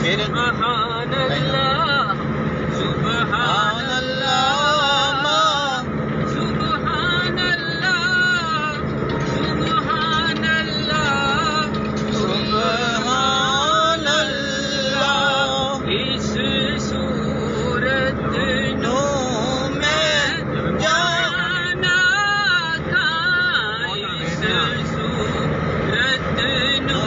سبحان اللہ سبحان اللہ سبحان اللہ سبحان اللہ سبحان اللہ اس صورت نو میں جانا تھا اس صورت نو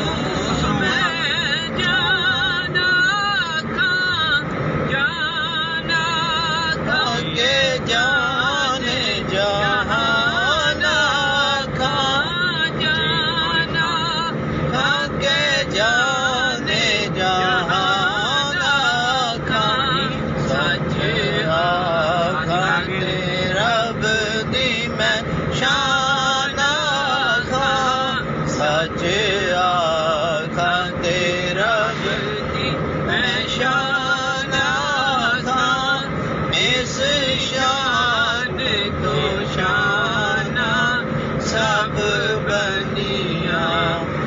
سچ آقا تیرا میں شانہ تھا اس شان تو شانہ سب بنیا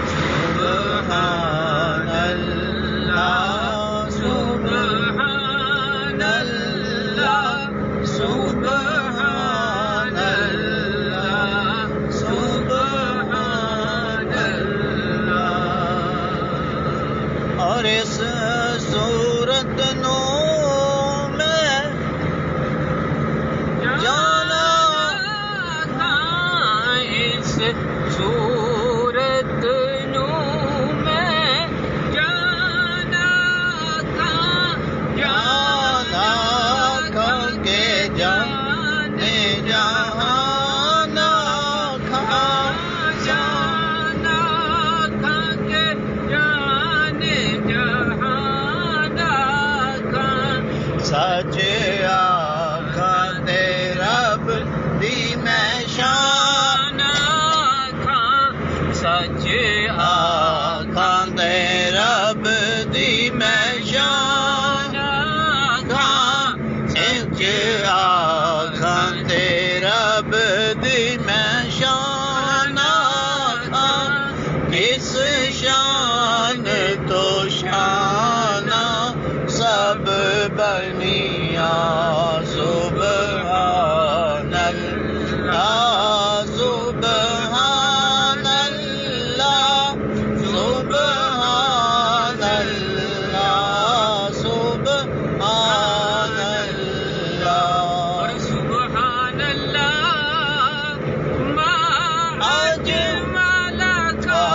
سبحان اللہ سبحان اللہ سبحان اللہ سبحان اور اس صورت نو میں جانا تھا اس صورت نو میں جانا تھا جانا تھا کہ جانے جہانا تھا جانا تھا کہ سچ آقا تیرا بھی میں شانہ تھا سچ آقا تیرا بھی میں شانہ تھا سچ آقا تیرا بھی میں شانہ تھا کس شان تو شانہ سب بنیا سبحان اللہ سبحان اللہ سبحان اللہ سبحان اللہ سبحان اللہ ما اجمل کا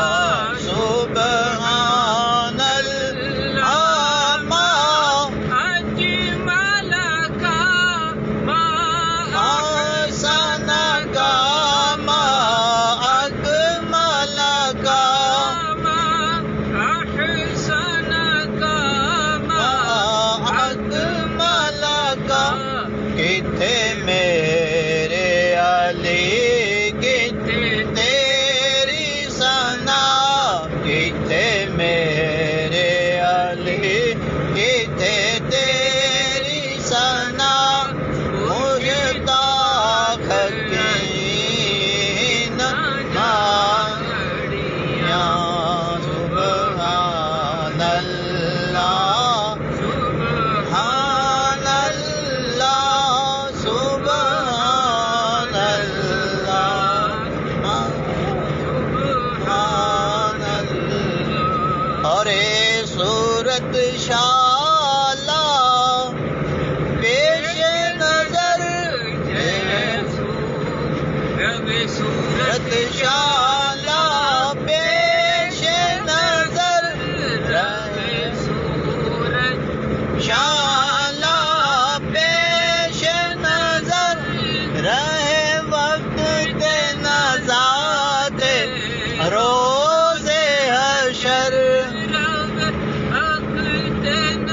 سبحان کتنے میرے علی کتنے تیری ثنا کتنے میرے علی کتنے تیری ثنا مشتاق حکیم ناڑیاں سبحان اللہ سبحان اللہ سبحان اللہ اور اے صورت شالا پیش نظر صورت شالا پیش نظر رہے صورت شالا پیش نظر رہے وقت کے نزاد روز حشر وقت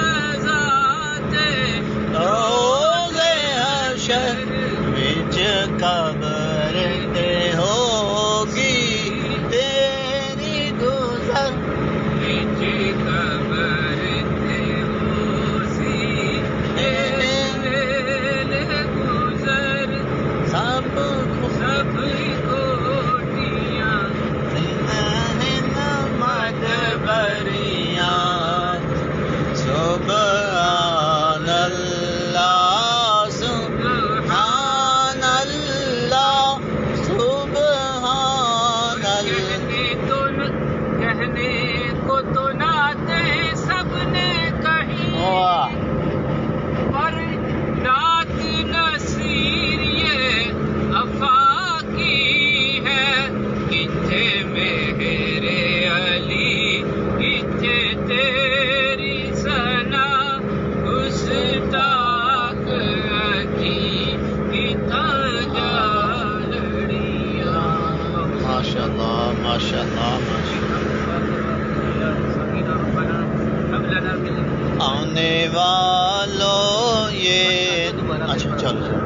آنے والوں یہ اچھا چلو